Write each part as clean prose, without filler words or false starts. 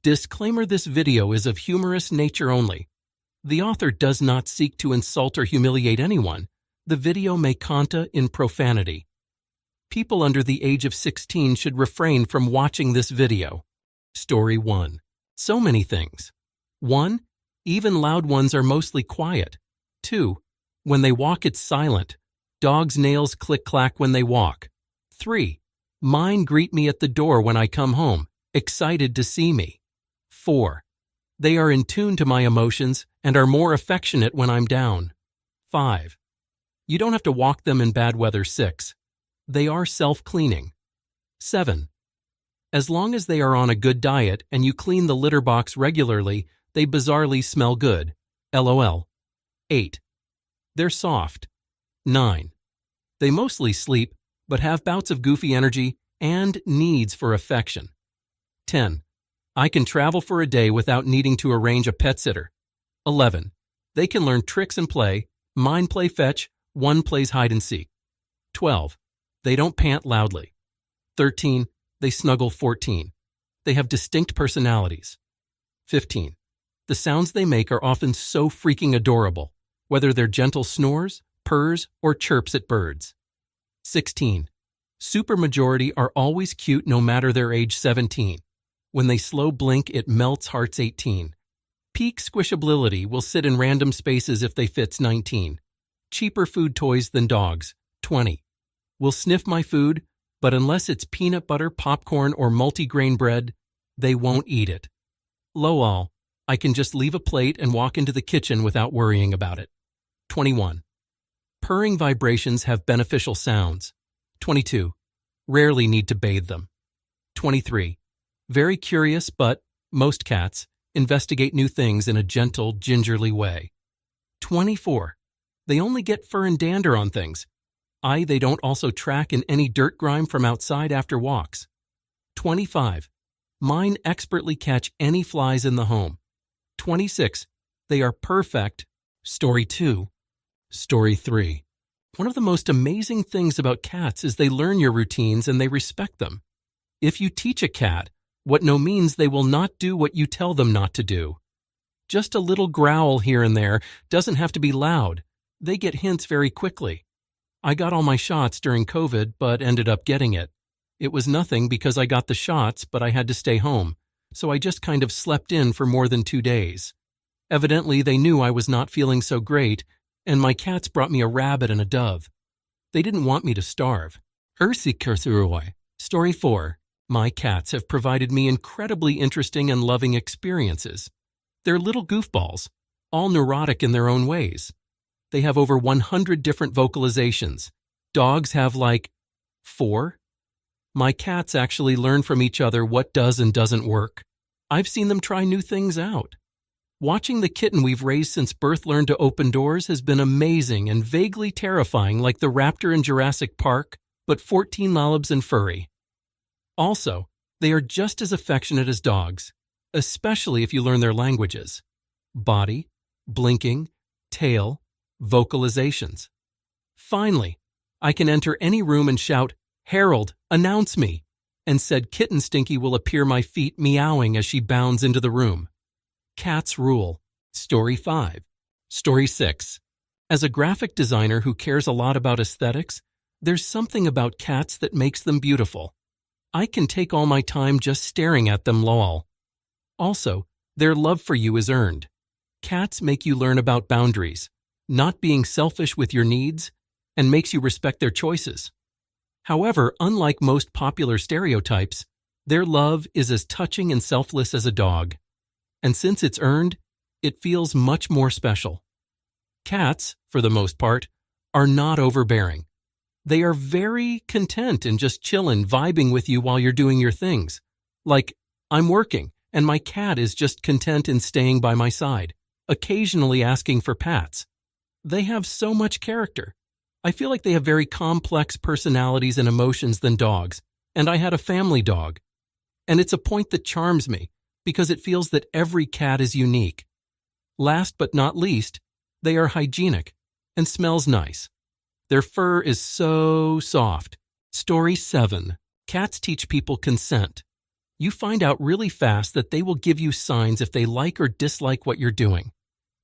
Disclaimer: this video is of humorous nature only. The author does not seek to insult or humiliate anyone. The video may contain profanity. People under the age of 16 should refrain from watching this video. Story 1. So many things. 1. Even loud ones are mostly quiet. 2. When they walk, it's silent. Dogs' nails click-clack when they walk. 3. Mine greet me at the door when I come home, excited to see me. 4. They are in tune to my emotions and are more affectionate when I'm down. 5. You don't have to walk them in bad weather. 6. They are self-cleaning. 7. As long as they are on a good diet and you clean the litter box regularly, they bizarrely smell good. LOL. 8. They're soft. 9. They mostly sleep, but have bouts of goofy energy and needs for affection. 10. I can travel for a day without needing to arrange a pet sitter. 11. They can learn tricks and play. Mine play fetch, one plays hide and seek. 12. They don't pant loudly. 13. They snuggle. 14. They have distinct personalities. 15. The sounds they make are often so freaking adorable, whether they're gentle snores, purrs, or chirps at birds. 16. Supermajority are always cute no matter their age. 17. When they slow blink, it melts hearts. 18. Peak squishability will sit in random spaces if they fits. 19. Cheaper food toys than dogs. 20. Will sniff my food, but unless it's peanut butter, popcorn, or multigrain bread, they won't eat it. LOL. I can just leave a plate and walk into the kitchen without worrying about it. 21. Purring vibrations have beneficial sounds. 22. Rarely need to bathe them. 23. Very curious, but most cats investigate new things in a gentle, gingerly way. 24. They only get fur and dander on things. They don't also track in any dirt grime from outside after walks. 25. Mine expertly catch any flies in the home. 26. They are perfect. Story 2. Story 3. One of the most amazing things about cats is they learn your routines and they respect them. If you teach a cat what no means, they will not do what you tell them not to do. Just a little growl here and there doesn't have to be loud. They get hints very quickly. I got all my shots during COVID, but ended up getting it. It was nothing because I got the shots, but I had to stay home, so I just kind of slept in for more than 2 days. Evidently, they knew I was not feeling so great, and my cats brought me a rabbit and a dove. They didn't want me to starve. Story 4. My cats have provided me incredibly interesting and loving experiences. They're little goofballs, all neurotic in their own ways. They have over 100 different vocalizations. Dogs have like 4. My cats actually learn from each other what does and doesn't work. I've seen them try new things out. Watching the kitten we've raised since birth learn to open doors has been amazing and vaguely terrifying, like the raptor in Jurassic Park, but 14 lollobs and furry. Also, they are just as affectionate as dogs, especially if you learn their languages: body, blinking, tail, vocalizations. Finally, I can enter any room and shout, "Harold, announce me," and said kitten Stinky will appear my feet meowing as she bounds into the room. Cats rule. Story 5. Story 6. As a graphic designer who cares a lot about aesthetics, there's something about cats that makes them beautiful. I can take all my time just staring at them. LOL. Also, their love for you is earned. Cats make you learn about boundaries, not being selfish with your needs, and makes you respect their choices. However, unlike most popular stereotypes, their love is as touching and selfless as a dog. And since it's earned, it feels much more special. Cats, for the most part, are not overbearing. They are very content and just chillin', vibing with you while you're doing your things. Like, I'm working, and my cat is just content in staying by my side, occasionally asking for pats. They have so much character. I feel like they have very complex personalities and emotions than dogs, and I had a family dog. And it's a point that charms me, because it feels that every cat is unique. Last but not least, they are hygienic and smells nice. Their fur is so soft. Story 7. Cats teach people consent. You find out really fast that they will give you signs if they like or dislike what you're doing.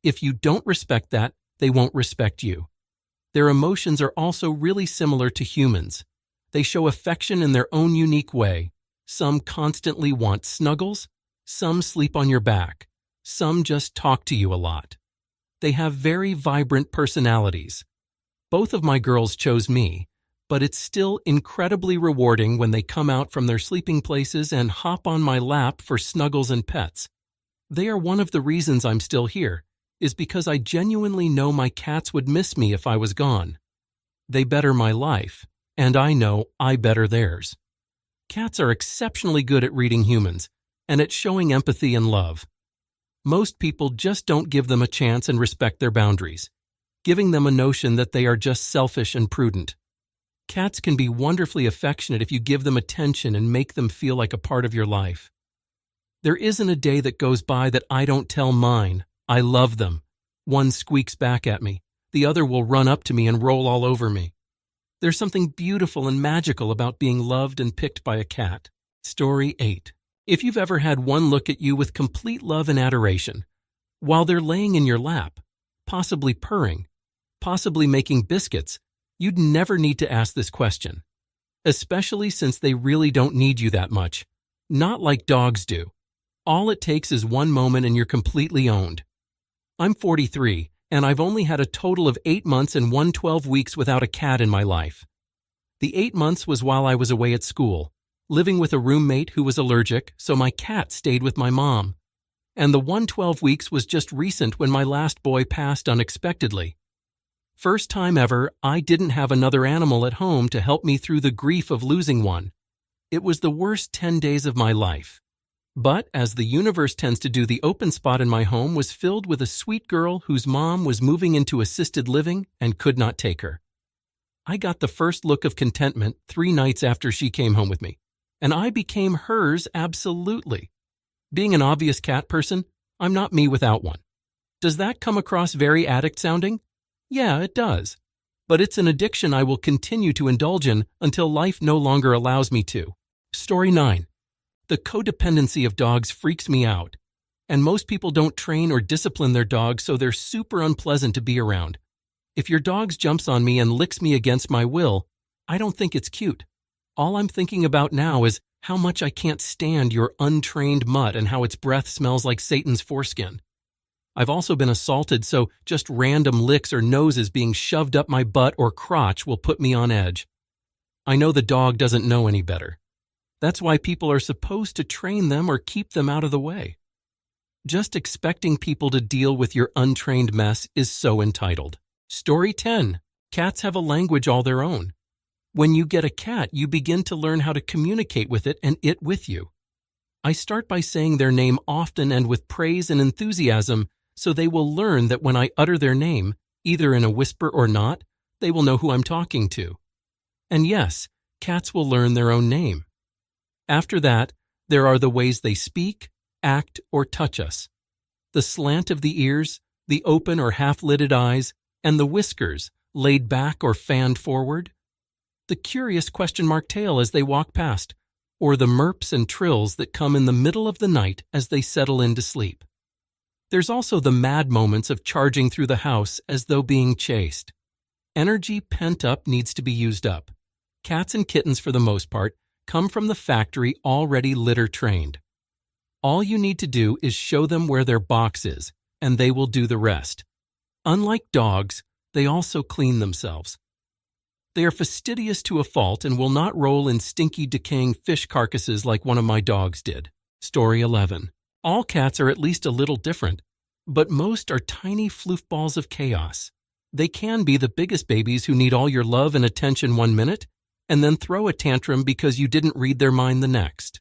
If you don't respect that, they won't respect you. Their emotions are also really similar to humans. They show affection in their own unique way. Some constantly want snuggles, some sleep on your back, some just talk to you a lot. They have very vibrant personalities. Both of my girls chose me, but it's still incredibly rewarding when they come out from their sleeping places and hop on my lap for snuggles and pets. They are one of the reasons I'm still here, is because I genuinely know my cats would miss me if I was gone. They better my life, and I know I better theirs. Cats are exceptionally good at reading humans and at showing empathy and love. Most people just don't give them a chance and respect their boundaries, giving them a notion that they are just selfish and prudent. Cats can be wonderfully affectionate if you give them attention and make them feel like a part of your life. There isn't a day that goes by that I don't tell mine, I love them. One squeaks back at me. The other will run up to me and roll all over me. There's something beautiful and magical about being loved and picked by a cat. Story 8. If you've ever had one look at you with complete love and adoration, while they're laying in your lap, possibly purring, possibly making biscuits, you'd never need to ask this question. Especially since they really don't need you that much. Not like dogs do. All it takes is one moment and you're completely owned. I'm 43, and I've only had a total of 8 months and 112 weeks without a cat in my life. The 8 months was while I was away at school, living with a roommate who was allergic, so my cat stayed with my mom. And the 112 weeks was just recent when my last boy passed unexpectedly. First time ever, I didn't have another animal at home to help me through the grief of losing one. It was the worst 10 days of my life. But, as the universe tends to do, the open spot in my home was filled with a sweet girl whose mom was moving into assisted living and could not take her. I got the first look of contentment 3 nights after she came home with me, and I became hers absolutely. Being an obvious cat person, I'm not me without one. Does that come across very addict-sounding? Yeah, it does. But it's an addiction I will continue to indulge in until life no longer allows me to. Story 9. The codependency of dogs freaks me out, and most people don't train or discipline their dogs, so they're super unpleasant to be around. If your dog jumps on me and licks me against my will, I don't think it's cute. All I'm thinking about now is how much I can't stand your untrained mutt and how its breath smells like Satan's foreskin. I've also been assaulted, so just random licks or noses being shoved up my butt or crotch will put me on edge. I know the dog doesn't know any better. That's why people are supposed to train them or keep them out of the way. Just expecting people to deal with your untrained mess is so entitled. Story 10. Cats have a language all their own. When you get a cat, you begin to learn how to communicate with it and it with you. I start by saying their name often and with praise and enthusiasm, so they will learn that when I utter their name, either in a whisper or not, they will know who I'm talking to. And yes, cats will learn their own name. After that, there are the ways they speak, act, or touch us. The slant of the ears, the open or half-lidded eyes, and the whiskers, laid back or fanned forward. The curious question mark tail as they walk past, or the murps and trills that come in the middle of the night as they settle into sleep. There's also the mad moments of charging through the house as though being chased. Energy pent up needs to be used up. Cats and kittens, for the most part, come from the factory already litter trained. All you need to do is show them where their box is, and they will do the rest. Unlike dogs, they also clean themselves. They are fastidious to a fault and will not roll in stinky, decaying fish carcasses like one of my dogs did. Story 11. All cats are at least a little different, but most are tiny floofballs of chaos. They can be the biggest babies who need all your love and attention 1 minute, and then throw a tantrum because you didn't read their mind the next.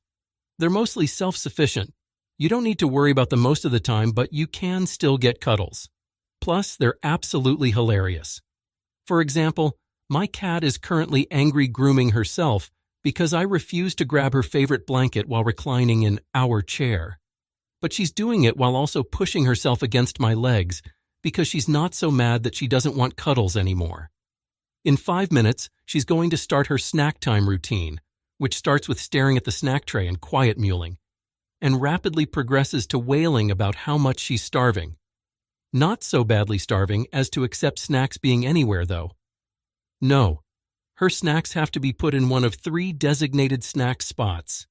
They're mostly self-sufficient. You don't need to worry about them most of the time, but you can still get cuddles. Plus, they're absolutely hilarious. For example, my cat is currently angry grooming herself because I refuse to grab her favorite blanket while reclining in our chair. But she's doing it while also pushing herself against my legs because she's not so mad that she doesn't want cuddles anymore. In 5 minutes, she's going to start her snack time routine, which starts with staring at the snack tray and quiet mewling, and rapidly progresses to wailing about how much she's starving. Not so badly starving as to accept snacks being anywhere, though. No, her snacks have to be put in one of 3 designated snack spots.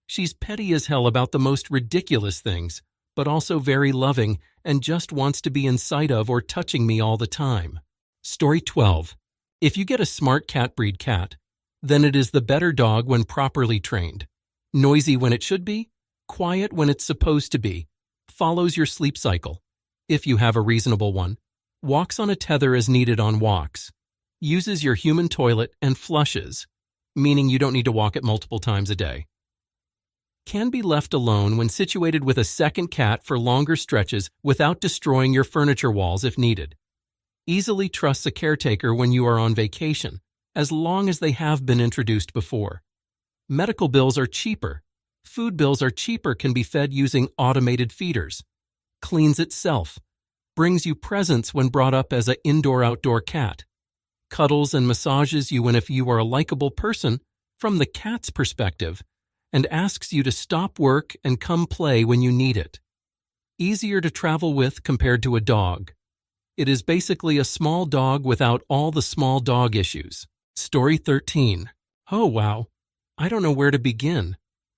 She's petty as hell about the most ridiculous things, but also very loving and just wants to be in sight of or touching me all the time. Story 12. If you get a smart cat breed cat, then it is the better dog when properly trained. Noisy when it should be, quiet when it's supposed to be, follows your sleep cycle, if you have a reasonable one, walks on a tether as needed on walks, uses your human toilet and flushes, meaning you don't need to walk it multiple times a day. Can be left alone when situated with a second cat for longer stretches without destroying your furniture walls if needed. Easily trusts a caretaker when you are on vacation, as long as they have been introduced before. Medical bills are cheaper. Food bills are cheaper, can be fed using automated feeders. Cleans itself. Brings you presents when brought up as an indoor-outdoor cat. Cuddles and massages you when if you are a likable person, from the cat's perspective, and asks you to stop work and come play when you need it. Easier to travel with compared to a dog. It is basically a small dog without all the small dog issues. Story 13. Oh wow, I don't know where to begin.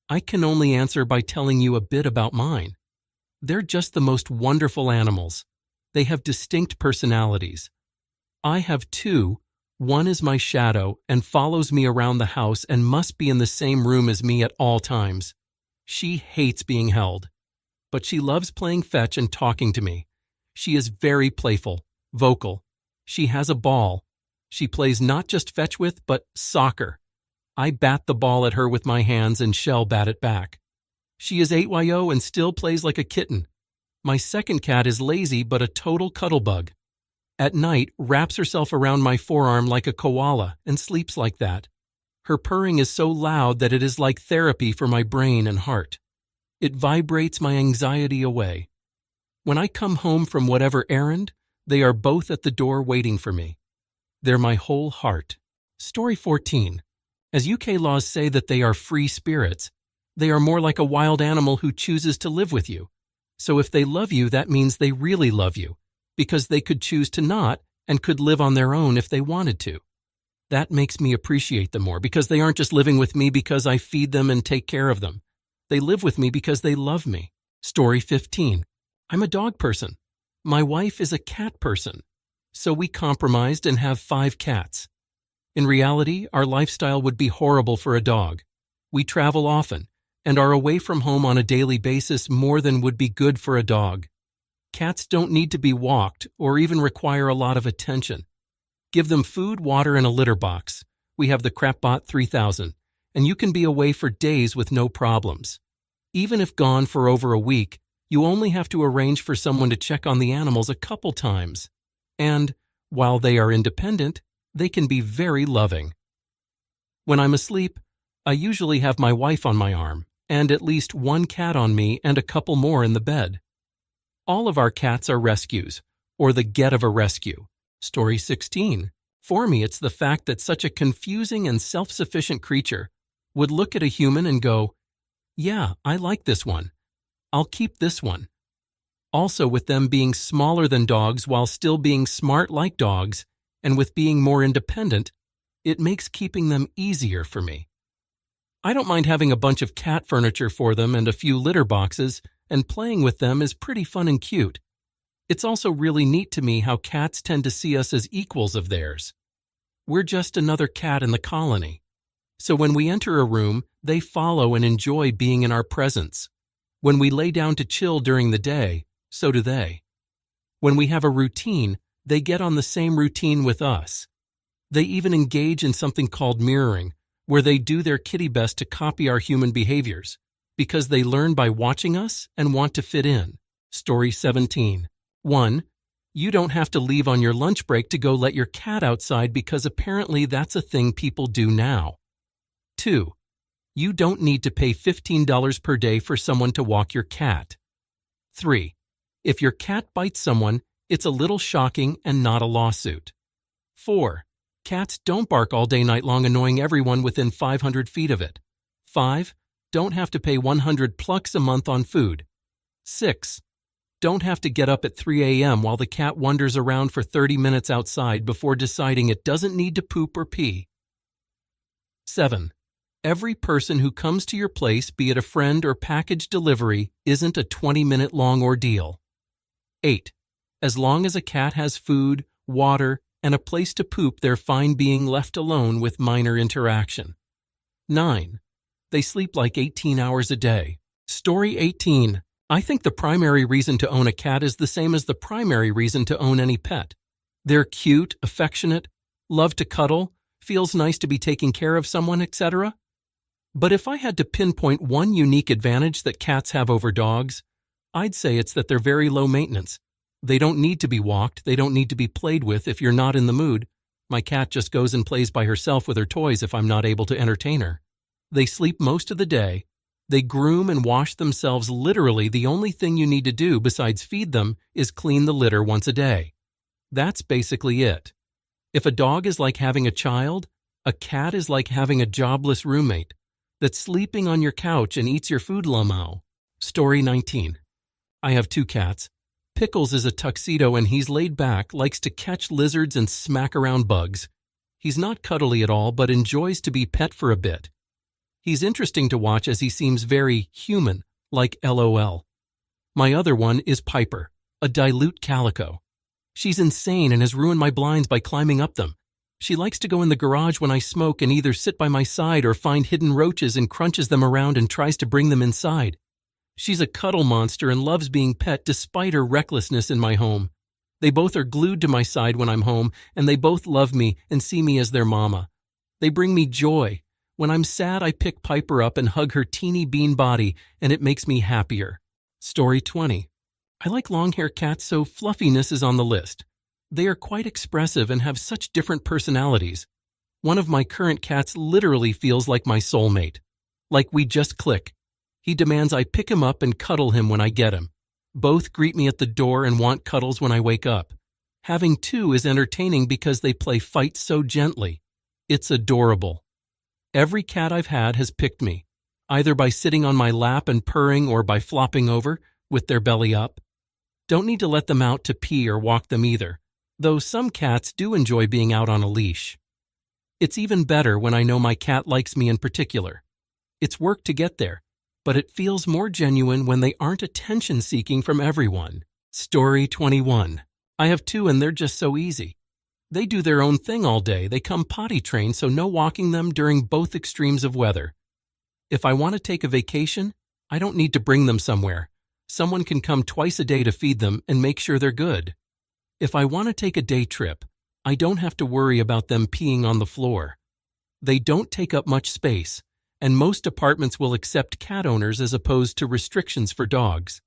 I can only answer by telling you a bit about mine. They're just the most wonderful animals. They have distinct personalities. I have 2. One is my shadow and follows me around the house and must be in the same room as me at all times. She hates being held, but she loves playing fetch and talking to me. She is very playful, vocal. She has a ball. She plays not just fetch with, but soccer. I bat the ball at her with my hands and she'll bat it back. She is 8YO and still plays like a kitten. My second cat is lazy but a total cuddlebug. At night, wraps herself around my forearm like a koala and sleeps like that. Her purring is so loud that it is like therapy for my brain and heart. It vibrates my anxiety away. When I come home from whatever errand, they are both at the door waiting for me. They're my whole heart. Story 14. As UK laws say that they are free spirits, they are more like a wild animal who chooses to live with you. So if they love you, that means they really love you, because they could choose to not and could live on their own if they wanted to. That makes me appreciate them more because they aren't just living with me because I feed them and take care of them. They live with me because they love me. Story 15. I'm a dog person. My wife is a cat person. So we compromised and have 5 cats. In reality, our lifestyle would be horrible for a dog. We travel often and are away from home on a daily basis more than would be good for a dog. Cats don't need to be walked or even require a lot of attention. Give them food, water, and a litter box. We have the Crapbot 3000, and you can be away for days with no problems. Even if gone for over a week, you only have to arrange for someone to check on the animals a couple times. And, while they are independent, they can be very loving. When I'm asleep, I usually have my wife on my arm, and at least 1 cat on me and a couple more in the bed. All of our cats are rescues, or the get of a rescue. Story 16. For me, it's the fact that such a confusing and self-sufficient creature would look at a human and go, yeah, I like this one. I'll keep this one. Also, with them being smaller than dogs while still being smart like dogs, and with being more independent, it makes keeping them easier for me. I don't mind having a bunch of cat furniture for them and a few litter boxes, and playing with them is pretty fun and cute. It's also really neat to me how cats tend to see us as equals of theirs. We're just another cat in the colony. So when we enter a room, they follow and enjoy being in our presence. When we lay down to chill during the day, so do they. When we have a routine, they get on the same routine with us. They even engage in something called mirroring, where they do their kitty best to copy our human behaviors, because they learn by watching us and want to fit in. Story 17. 1. You don't have to leave on your lunch break to go let your cat outside because apparently that's a thing people do now. 2. You don't need to pay $15 per day for someone to walk your cat. 3. If your cat bites someone, it's a little shocking and not a lawsuit. 4. Cats don't bark all day night long, annoying everyone within 500 feet of it. 5. Don't have to pay $100 a month on food. 6. Don't have to get up at 3 a.m. while the cat wanders around for 30 minutes outside before deciding it doesn't need to poop or pee. 7. Every person who comes to your place, be it a friend or package delivery, isn't a 20-minute long ordeal. 8. As long as a cat has food, water, and a place to poop, they're fine being left alone with minor interaction. 9. They sleep like 18 hours a day. Story 18. I think the primary reason to own a cat is the same as the primary reason to own any pet. They're cute, affectionate, love to cuddle, feels nice to be taking care of someone, etc. But if I had to pinpoint one unique advantage that cats have over dogs, I'd say it's that they're very low maintenance. They don't need to be walked, they don't need to be played with if you're not in the mood. My cat just goes and plays by herself with her toys if I'm not able to entertain her. They sleep most of the day. They groom and wash themselves. Literally, the only thing you need to do besides feed them is clean the litter once a day. That's basically it. If a dog is like having a child, a cat is like having a jobless roommate that's sleeping on your couch and eats your food. Lamau. Story 19. I have 2 cats. Pickles is a tuxedo and he's laid back, likes to catch lizards and smack around bugs. He's not cuddly at all, but enjoys to be pet for a bit. He's interesting to watch as he seems very human, like LOL. My other one is Piper, a dilute calico. She's insane and has ruined my blinds by climbing up them. She likes to go in the garage when I smoke and either sit by my side or find hidden roaches and crunches them around and tries to bring them inside. She's a cuddle monster and loves being pet despite her recklessness in my home. They both are glued to my side when I'm home, and they both love me and see me as their mama. They bring me joy. When I'm sad, I pick Piper up and hug her teeny bean body, and it makes me happier. Story 20. I like long-hair cats, so fluffiness is on the list. They are quite expressive and have such different personalities. One of my current cats literally feels like my soulmate. Like we just click. He demands I pick him up and cuddle him when I get him. Both greet me at the door and want cuddles when I wake up. Having 2 is entertaining because they play fight so gently. It's adorable. Every cat I've had has picked me, either by sitting on my lap and purring or by flopping over with their belly up. Don't need to let them out to pee or walk them either, though some cats do enjoy being out on a leash. It's even better when I know my cat likes me in particular. It's work to get there, but it feels more genuine when they aren't attention-seeking from everyone. Story 21. I have 2 and they're just so easy. They do their own thing all day. They come potty trained, so no walking them during both extremes of weather. If I want to take a vacation, I don't need to bring them somewhere. Someone can come twice a day to feed them and make sure they're good. If I want to take a day trip, I don't have to worry about them peeing on the floor. They don't take up much space, and most apartments will accept cat owners as opposed to restrictions for dogs.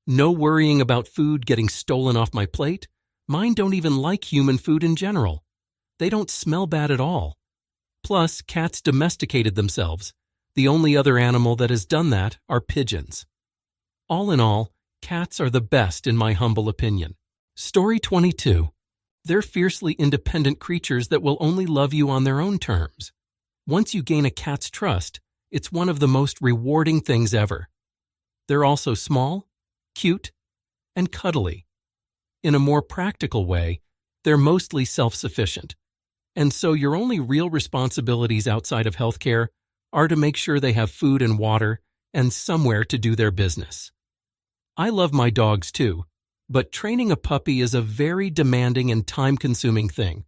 No worrying about food getting stolen off my plate. Mine don't even like human food in general. They don't smell bad at all. Plus, cats domesticated themselves. The only other animal that has done that are pigeons. All in all, cats are the best in my humble opinion. Story 22. They're fiercely independent creatures that will only love you on their own terms. Once you gain a cat's trust, it's one of the most rewarding things ever. They're also small, cute, and cuddly. In a more practical way, they're mostly self-sufficient. And so your only real responsibilities outside of healthcare are to make sure they have food and water and somewhere to do their business. I love my dogs too, but training a puppy is a very demanding and time-consuming thing,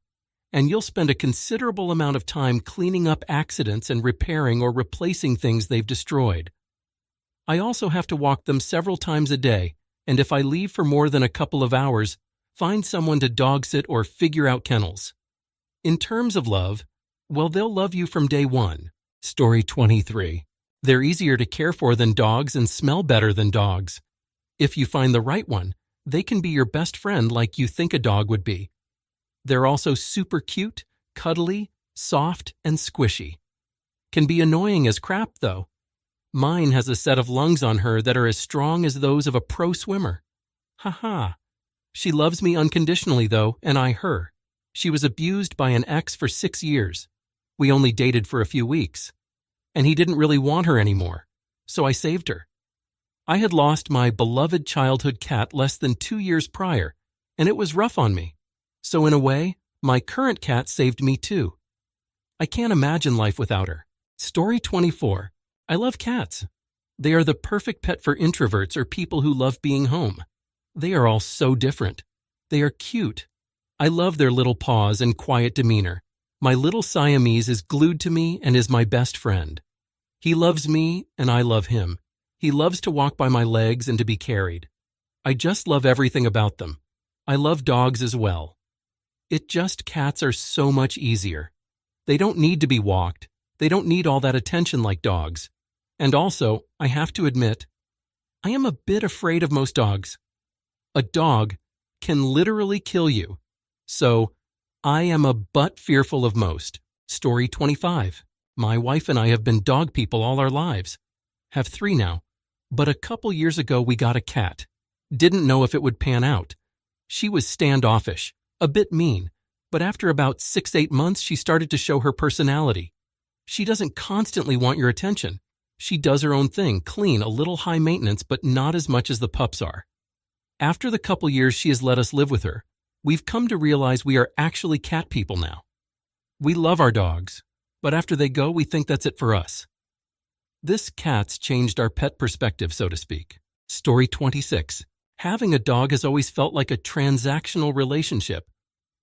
and you'll spend a considerable amount of time cleaning up accidents and repairing or replacing things they've destroyed. I also have to walk them several times a day, and if I leave for more than a couple of hours, find someone to dog sit or figure out kennels. In terms of love, well, they'll love you from day one. Story 23. They're easier to care for than dogs and smell better than dogs. If you find the right one, they can be your best friend like you think a dog would be. They're also super cute, cuddly, soft, and squishy. Can be annoying as crap, though. Mine has a set of lungs on her that are as strong as those of a pro swimmer. Haha. She loves me unconditionally, though, and I her. She was abused by an ex for 6 years. We only dated for a few weeks. And he didn't really want her anymore, so I saved her. I had lost my beloved childhood cat less than 2 years prior, and it was rough on me. So in a way, my current cat saved me too. I can't imagine life without her. Story 24. I love cats. They are the perfect pet for introverts or people who love being home. They are all so different. They are cute. I love their little paws and quiet demeanor. My little Siamese is glued to me and is my best friend. He loves me and I love him. He loves to walk by my legs and to be carried. I just love everything about them. I love dogs as well. Cats are so much easier. They don't need to be walked. They don't need all that attention like dogs. And also, I have to admit, I am a bit afraid of most dogs. A dog can literally kill you. So, I am a but fearful of most. Story 25. My wife and I have been dog people all our lives. Have 3 now. But a couple years ago we got a cat. Didn't know if it would pan out. She was standoffish, a bit mean, but after about 6-8 months she started to show her personality. She doesn't constantly want your attention. She does her own thing, clean, a little high maintenance, but not as much as the pups are. After the couple years she has let us live with her, we've come to realize we are actually cat people now. We love our dogs, but after they go, we think that's it for us. This cat's changed our pet perspective, so to speak. Story 26. Having a dog has always felt like a transactional relationship.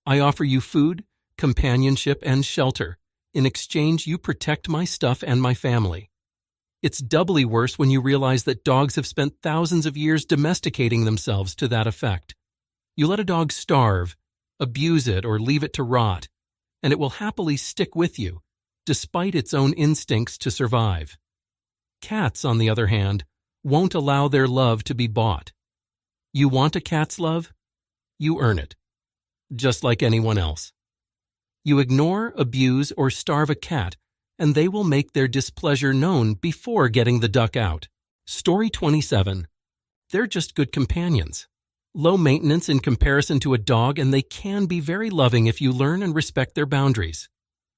I offer you food, companionship, and shelter. In exchange, you protect my stuff and my family. It's doubly worse when you realize that dogs have spent thousands of years domesticating themselves to that effect. You let a dog starve, abuse it, or leave it to rot, and it will happily stick with you, despite its own instincts to survive. Cats, on the other hand, won't allow their love to be bought. You want a cat's love? You earn it, just like anyone else. You ignore, abuse, or starve a cat, and they will make their displeasure known before getting the duck out. Story 27. They're just good companions. Low maintenance in comparison to a dog, and they can be very loving if you learn and respect their boundaries.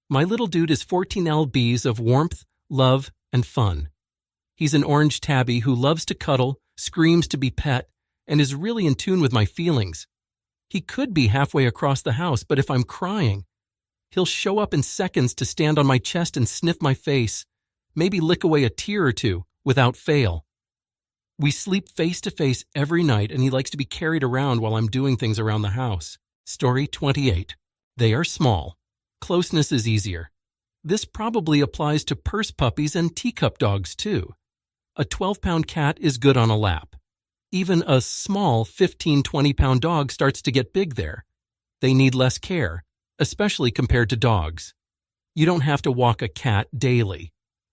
My little dude is 14 lbs of warmth, love, and fun. He's an orange tabby who loves to cuddle, screams to be pet, and is really in tune with my feelings. He could be halfway across the house, but if I'm crying, he'll show up in seconds to stand on my chest and sniff my face, maybe lick away a tear or two, without fail. We sleep face to face every night, and he likes to be carried around while I'm doing things around the house. Story 28. They are small. Closeness is easier. This probably applies to purse puppies and teacup dogs too. A 12-pound cat is good on a lap. Even a small 15-20-pound dog starts to get big there. They need less care, especially compared to dogs. You don't have to walk a cat daily.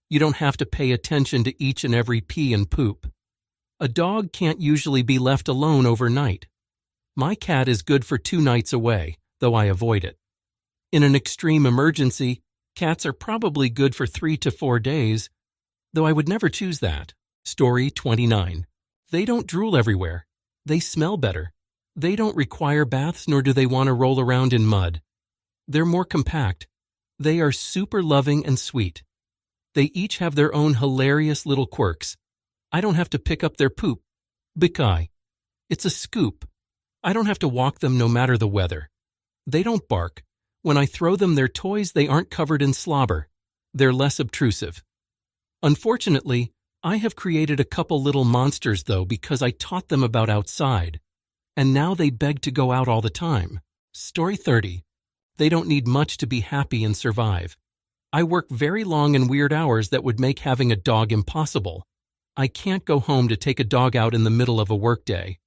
You don't have to pay attention to each and every pee and poop. A dog can't usually be left alone overnight. My cat is good for 2 nights away, though I avoid it. In an extreme emergency, cats are probably good for 3 to 4 days, though I would never choose that. Story 29. They don't drool everywhere. They smell better. They don't require baths, nor do they want to roll around in mud. They're more compact. They are super loving and sweet. They each have their own hilarious little quirks. I don't have to pick up their poop. Bikai. It's a scoop. I don't have to walk them no matter the weather. They don't bark. When I throw them their toys, they aren't covered in slobber. They're less obtrusive. Unfortunately, I have created a couple little monsters, though, because I taught them about outside. And now they beg to go out all the time. Story 30. They don't need much to be happy and survive. I work very long and weird hours that would make having a dog impossible. I can't go home to take a dog out in the middle of a workday.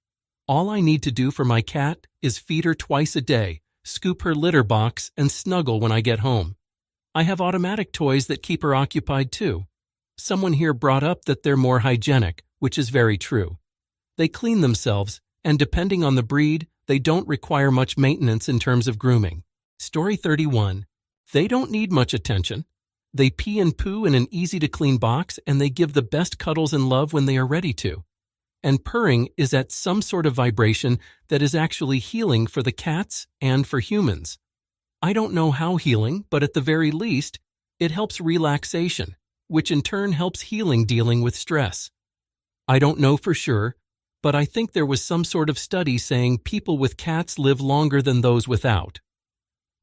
All I need to do for my cat is feed her twice a day, scoop her litter box, and snuggle when I get home. I have automatic toys that keep her occupied too. Someone here brought up that they're more hygienic, which is very true. They clean themselves, and depending on the breed, they don't require much maintenance in terms of grooming. Story 31. They don't need much attention. They pee and poo in an easy-to-clean box, and they give the best cuddles and love when they are ready to. And purring is at some sort of vibration that is actually healing for the cats and for humans. I don't know how healing, but at the very least, it helps relaxation, which in turn helps healing dealing with stress. I don't know for sure, but I think there was some sort of study saying people with cats live longer than those without.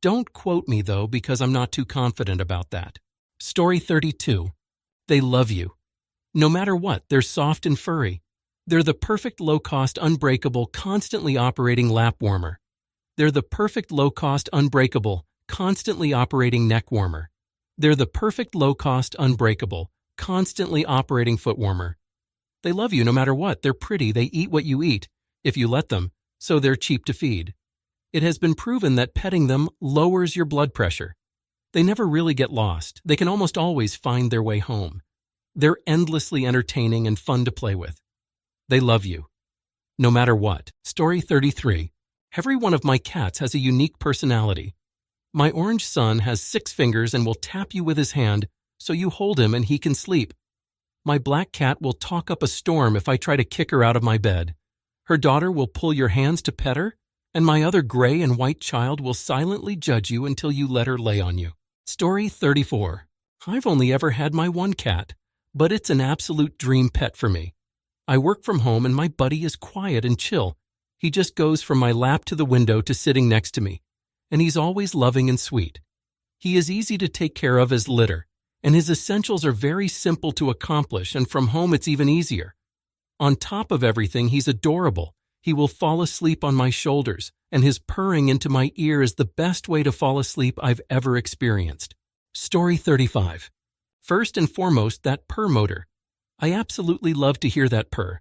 Don't quote me though, because I'm not too confident about that. Story 32. They love you. No matter what, they're soft and furry. They're the perfect low-cost, unbreakable, constantly operating lap warmer. They're the perfect low-cost, unbreakable, constantly operating neck warmer. They're the perfect low-cost, unbreakable, constantly operating foot warmer. They love you no matter what. They're pretty. They eat what you eat, if you let them, so they're cheap to feed. It has been proven that petting them lowers your blood pressure. They never really get lost. They can almost always find their way home. They're endlessly entertaining and fun to play with. They love you, no matter what. Story 33. Every one of my cats has a unique personality. My orange son has 6 fingers and will tap you with his hand so you hold him and he can sleep. My black cat will talk up a storm if I try to kick her out of my bed. Her daughter will pull your hands to pet her, and my other gray and white child will silently judge you until you let her lay on you. Story 34. I've only ever had my one cat, but it's an absolute dream pet for me. I work from home and my buddy is quiet and chill. He just goes from my lap to the window to sitting next to me, and he's always loving and sweet. He is easy to take care of as litter, and his essentials are very simple to accomplish, and from home it's even easier. On top of everything, he's adorable. He will fall asleep on my shoulders, and his purring into my ear is the best way to fall asleep I've ever experienced. Story 35. First and foremost, that purr motor. I absolutely love to hear that purr.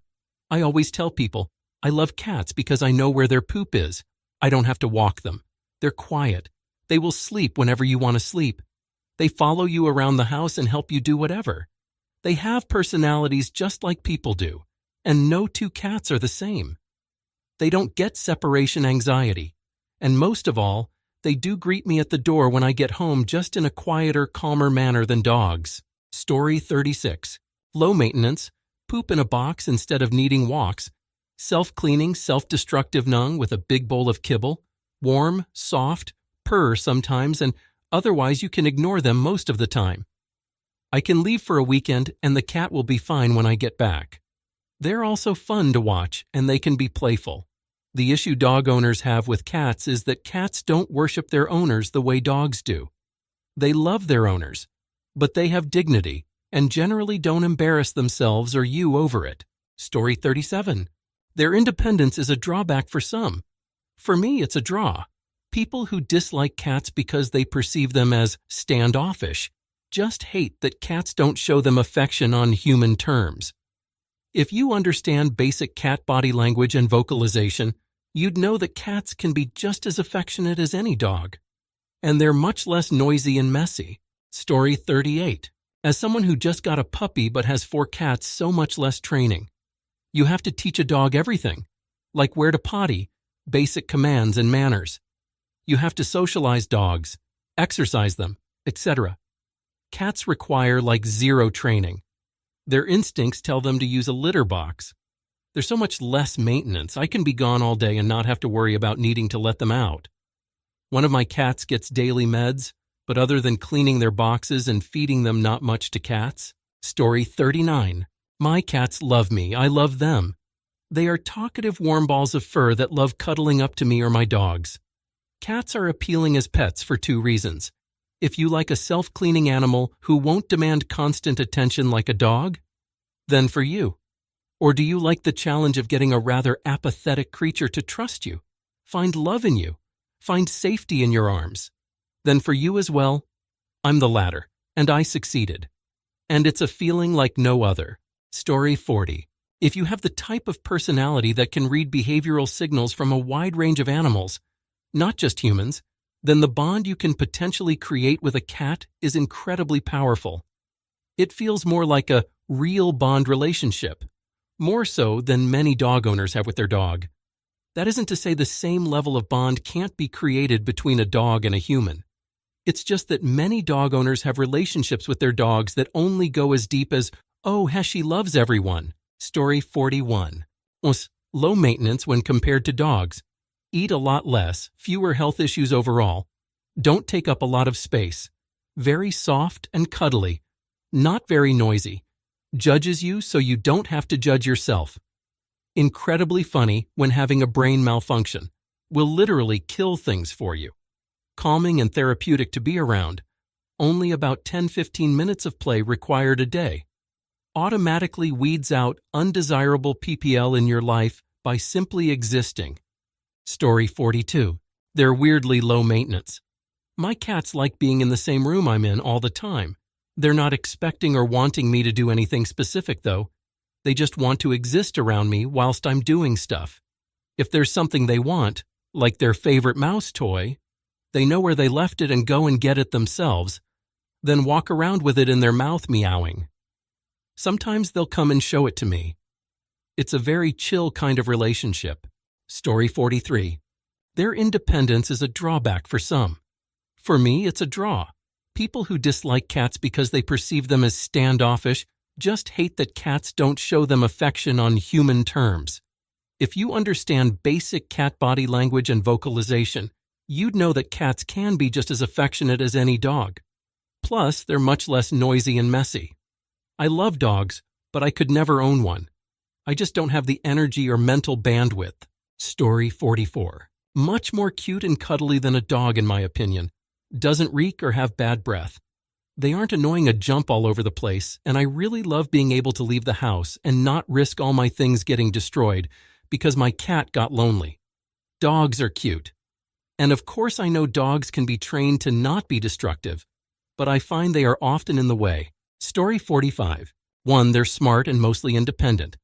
I always tell people, I love cats because I know where their poop is. I don't have to walk them. They're quiet. They will sleep whenever you want to sleep. They follow you around the house and help you do whatever. They have personalities just like people do, and no 2 cats are the same. They don't get separation anxiety, and most of all, they do greet me at the door when I get home just in a quieter, calmer manner than dogs. Story 36. Low maintenance, poop in a box instead of needing walks, self-cleaning, self-destructive nung with a big bowl of kibble, warm, soft, purr sometimes, and otherwise you can ignore them most of the time. I can leave for a weekend and the cat will be fine when I get back. They're also fun to watch and they can be playful. The issue dog owners have with cats is that cats don't worship their owners the way dogs do. They love their owners, but they have dignity and generally don't embarrass themselves or you over it. Story 37. Their independence is a drawback for some. For me, it's a draw. People who dislike cats because they perceive them as standoffish just hate that cats don't show them affection on human terms. If you understand basic cat body language and vocalization, you'd know that cats can be just as affectionate as any dog. And they're much less noisy and messy. Story 38. As someone who just got a puppy but has 4 cats, so much less training. You have to teach a dog everything, like where to potty, basic commands and manners. You have to socialize dogs, exercise them, etc. Cats require like 0 training. Their instincts tell them to use a litter box. There's so much less maintenance. I can be gone all day and not have to worry about needing to let them out. One of my cats gets daily meds, but other than cleaning their boxes and feeding them, not much to cats. Story 39. My cats love me. I love them. They are talkative warm balls of fur that love cuddling up to me or my dogs. Cats are appealing as pets for 2 reasons. If you like a self-cleaning animal who won't demand constant attention like a dog, then for you. Or do you like the challenge of getting a rather apathetic creature to trust you, find love in you, find safety in your arms? Then for you as well. I'm the latter, and I succeeded. And it's a feeling like no other. Story 40. If you have the type of personality that can read behavioral signals from a wide range of animals, not just humans, then the bond you can potentially create with a cat is incredibly powerful. It feels more like a real bond relationship, more so than many dog owners have with their dog. That isn't to say the same level of bond can't be created between a dog and a human. It's just that many dog owners have relationships with their dogs that only go as deep as, oh, Heshi loves everyone. Story 41. Low maintenance when compared to dogs. Eat a lot less, fewer health issues overall. Don't take up a lot of space. Very soft and cuddly. Not very noisy. Judges you so you don't have to judge yourself. Incredibly funny when having a brain malfunction. Will literally kill things for you. Calming and therapeutic to be around. Only about 10-15 minutes of play required a day. Automatically weeds out undesirable PPL in your life by simply existing. Story 42. They're weirdly low maintenance. My cats like being in the same room I'm in all the time. They're not expecting or wanting me to do anything specific, though. They just want to exist around me whilst I'm doing stuff. If there's something they want, like their favorite mouse toy, they know where they left it and go and get it themselves, then walk around with it in their mouth meowing. Sometimes they'll come and show it to me. It's a very chill kind of relationship. Story 43. Their independence is a drawback for some. For me, it's a draw. People who dislike cats because they perceive them as standoffish just hate that cats don't show them affection on human terms. If you understand basic cat body language and vocalization, you'd know that cats can be just as affectionate as any dog. Plus, they're much less noisy and messy. I love dogs, but I could never own one. I just don't have the energy or mental bandwidth. Story 44. Much more cute and cuddly than a dog, in my opinion. Doesn't reek or have bad breath. They aren't annoying a jump all over the place, and I really love being able to leave the house and not risk all my things getting destroyed because my cat got lonely. Dogs are cute. And of course I know dogs can be trained to not be destructive, but I find they are often in the way. Story 45. 1. They're smart and mostly independent.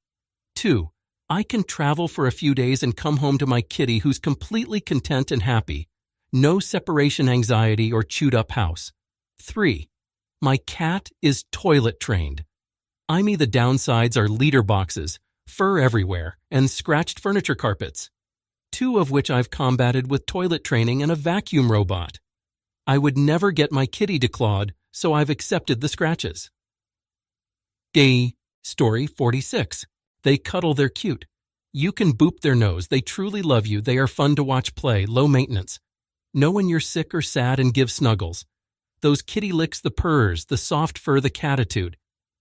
2. I can travel for a few days and come home to my kitty who's completely content and happy. No separation anxiety or chewed-up house. 3. My cat is toilet trained. The downsides are litter boxes, fur everywhere, and scratched furniture carpets. 2 of which I've combated with toilet training and a vacuum robot. I would never get my kitty declawed, so I've accepted the scratches. Gay. Story 46. They cuddle, they're cute. You can boop their nose, they truly love you, they are fun to watch play, low maintenance. Know when you're sick or sad and give snuggles. Those kitty licks, the purrs, the soft fur, the catitude.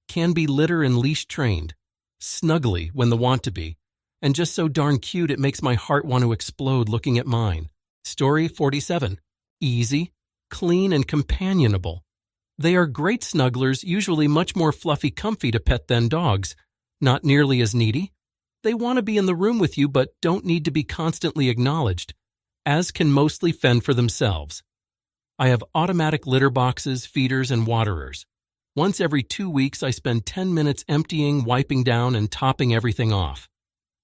Can be litter and leash trained. Snuggly when the want to be. And just so darn cute it makes my heart want to explode looking at mine. Story 47. Easy, clean, and companionable. They are great snugglers, usually much more fluffy comfy to pet than dogs. Not nearly as needy. They want to be in the room with you but don't need to be constantly acknowledged, as can mostly fend for themselves. I have automatic litter boxes, feeders, and waterers. Once every 2 weeks, I spend 10 minutes emptying, wiping down, and topping everything off.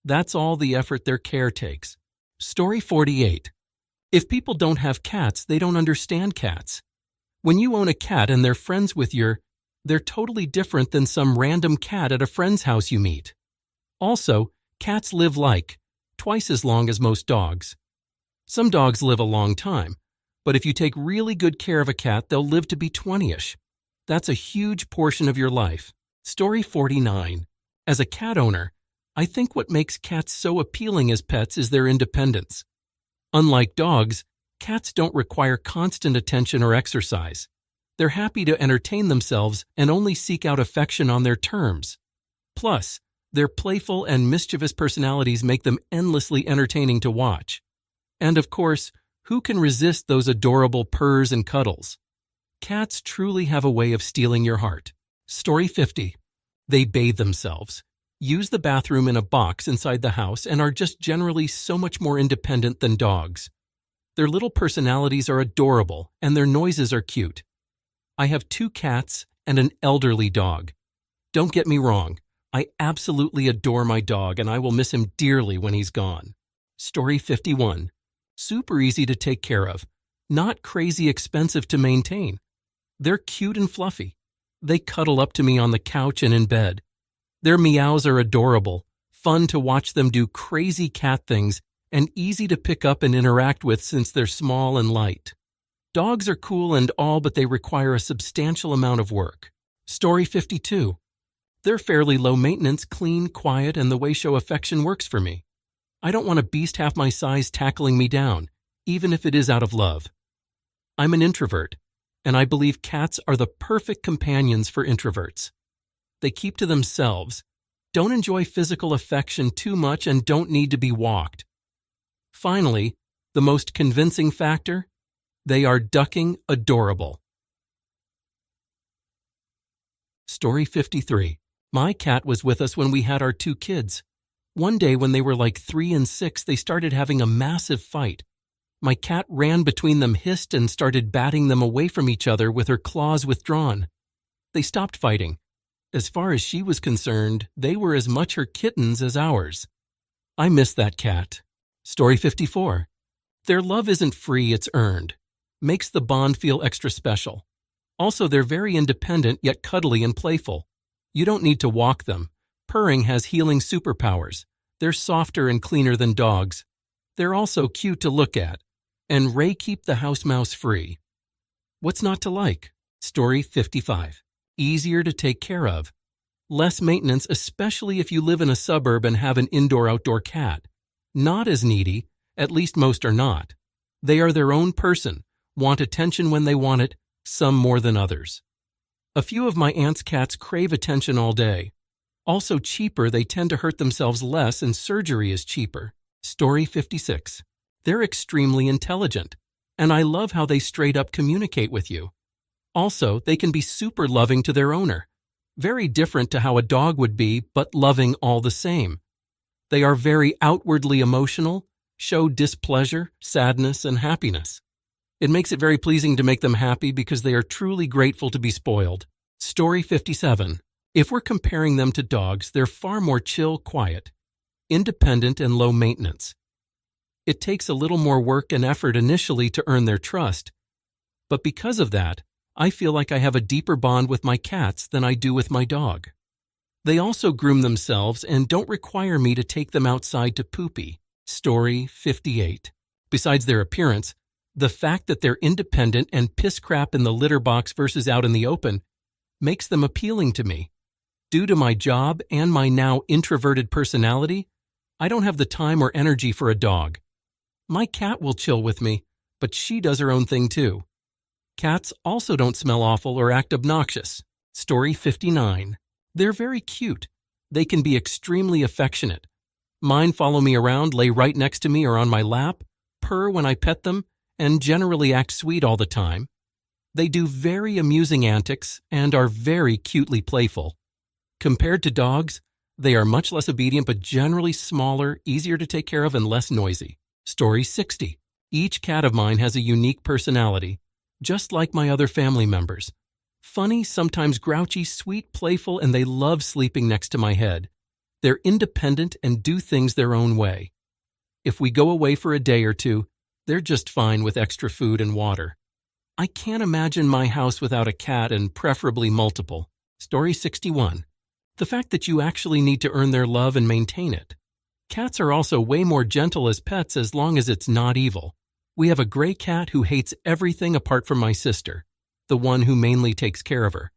That's all the effort their care takes. Story 48. If people don't have cats, they don't understand cats. When you own a cat and they're friends with they're totally different than some random cat at a friend's house you meet. Also, cats live twice as long as most dogs. Some dogs live a long time, but if you take really good care of a cat, they'll live to be 20-ish. That's a huge portion of your life. Story 49. As a cat owner, I think what makes cats so appealing as pets is their independence. Unlike dogs, cats don't require constant attention or exercise. They're happy to entertain themselves and only seek out affection on their terms. Plus, their playful and mischievous personalities make them endlessly entertaining to watch. And of course, who can resist those adorable purrs and cuddles? Cats truly have a way of stealing your heart. Story 50. They bathe themselves, use the bathroom in a box inside the house, and are just generally so much more independent than dogs. Their little personalities are adorable, and their noises are cute. I have 2 cats and an elderly dog. Don't get me wrong, I absolutely adore my dog, and I will miss him dearly when he's gone. Story 51. Super easy to take care of, not crazy expensive to maintain. They're cute and fluffy. They cuddle up to me on the couch and in bed. Their meows are adorable, fun to watch them do crazy cat things, and easy to pick up and interact with since they're small and light. Dogs are cool and all, but they require a substantial amount of work. Story 52. They're fairly low maintenance, clean, quiet, and the way show affection works for me. I don't want a beast half my size tackling me down, even if it is out of love. I'm an introvert, and I believe cats are the perfect companions for introverts. They keep to themselves, don't enjoy physical affection too much, and don't need to be walked. Finally, the most convincing factor, they are ducking adorable. Story 53. My cat was with us when we had our 2 kids. One day when they were like 3 and 6, they started having a massive fight. My cat ran between them, hissed, and started batting them away from each other with her claws withdrawn. They stopped fighting. As far as she was concerned, they were as much her kittens as ours. I miss that cat. Story 54. Their love isn't free, it's earned. Makes the bond feel extra special. Also, they're very independent yet cuddly and playful. You don't need to walk them. Purring has healing superpowers. They're softer and cleaner than dogs. They're also cute to look at. And Ray keep the house mouse free. What's not to like? Story 55. Easier to take care of. Less maintenance, especially if you live in a suburb and have an indoor-outdoor cat. Not as needy, at least most are not. They are their own person, want attention when they want it, some more than others. A few of my aunt's cats crave attention all day. Also cheaper, they tend to hurt themselves less, and surgery is cheaper. Story 56. They're extremely intelligent, and I love how they straight up communicate with you. Also, they can be super loving to their owner. Very different to how a dog would be, but loving all the same. They are very outwardly emotional, show displeasure, sadness, and happiness. It makes it very pleasing to make them happy because they are truly grateful to be spoiled. Story 57. If we're comparing them to dogs, they're far more chill, quiet, independent, and low maintenance. It takes a little more work and effort initially to earn their trust, but because of that, I feel like I have a deeper bond with my cats than I do with my dog. They also groom themselves and don't require me to take them outside to poopy. Story 58. Besides their appearance, the fact that they're independent and piss crap in the litter box versus out in the open makes them appealing to me. Due to my job and my now introverted personality, I don't have the time or energy for a dog. My cat will chill with me, but she does her own thing too. Cats also don't smell awful or act obnoxious. Story 59. They're very cute. They can be extremely affectionate. Mine follow me around, lay right next to me or on my lap, purr when I pet them, and generally act sweet all the time. They do very amusing antics and are very cutely playful. Compared to dogs, they are much less obedient but generally smaller, easier to take care of, and less noisy. Story 60. Each cat of mine has a unique personality, just like my other family members. Funny, sometimes grouchy, sweet, playful, and they love sleeping next to my head. They're independent and do things their own way. If we go away for a day or two, they're just fine with extra food and water. I can't imagine my house without a cat, and preferably multiple. Story 61. The fact that you actually need to earn their love and maintain it. Cats are also way more gentle as pets as long as it's not evil. We have a gray cat who hates everything apart from my sister, the one who mainly takes care of her.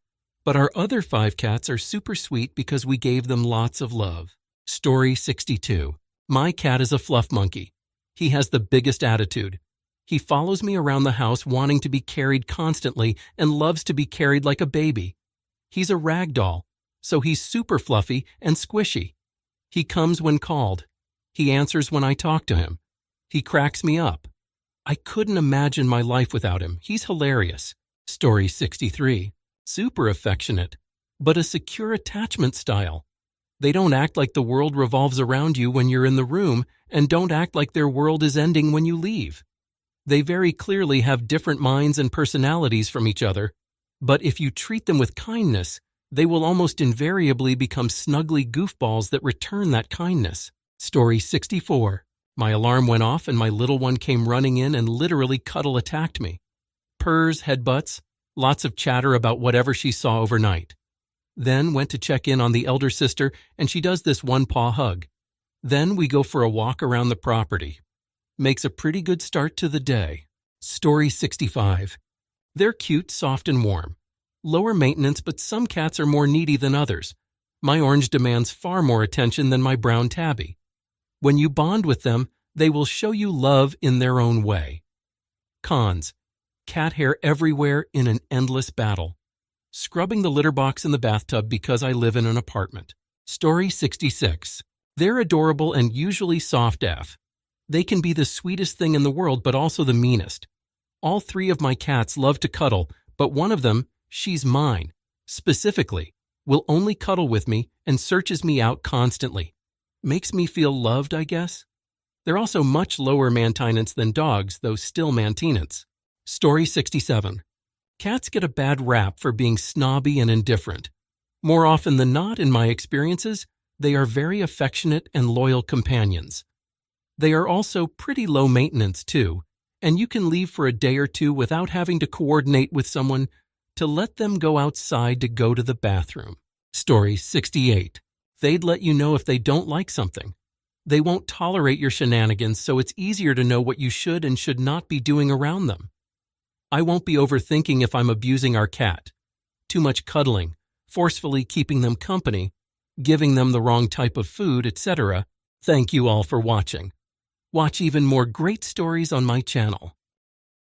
But our other 5 cats are super sweet because we gave them lots of love. Story 62. My cat is a fluff monkey. He has the biggest attitude. He follows me around the house wanting to be carried constantly and loves to be carried like a baby. He's a rag doll, so he's super fluffy and squishy. He comes when called. He answers when I talk to him. He cracks me up. I couldn't imagine my life without him. He's hilarious. Story 63. Super affectionate, but a secure attachment style. They don't act like the world revolves around you when you're in the room, and don't act like their world is ending when you leave. They very clearly have different minds and personalities from each other, but if you treat them with kindness, they will almost invariably become snuggly goofballs that return that kindness. Story 64. My alarm went off and my little one came running in and literally cuddle attacked me. Purrs, headbutts, lots of chatter about whatever she saw overnight. Then went to check in on the elder sister and she does this one-paw hug. Then we go for a walk around the property. Makes a pretty good start to the day. Story 65. They're cute, soft, and warm. Lower maintenance, but some cats are more needy than others. My orange demands far more attention than my brown tabby. When you bond with them, they will show you love in their own way. Cons. Cat hair everywhere in an endless battle. Scrubbing the litter box in the bathtub because I live in an apartment. Story 66. They're adorable and usually soft AF. They can be the sweetest thing in the world but also the meanest. All 3 of my cats love to cuddle, but one of them, she's mine, specifically, will only cuddle with me and searches me out constantly. Makes me feel loved, I guess. They're also much lower maintenance than dogs, though still maintenance. Story 67. Cats get a bad rap for being snobby and indifferent. More often than not, in my experiences, they are very affectionate and loyal companions. They are also pretty low maintenance too, and you can leave for a day or 2 without having to coordinate with someone to let them go outside to go to the bathroom. Story 68. They'd let you know if they don't like something. They won't tolerate your shenanigans, so it's easier to know what you should and should not be doing around them. I won't be overthinking if I'm abusing our cat. Too much cuddling, forcefully keeping them company, giving them the wrong type of food, etc. Thank you all for watching. Watch even more great stories on my channel.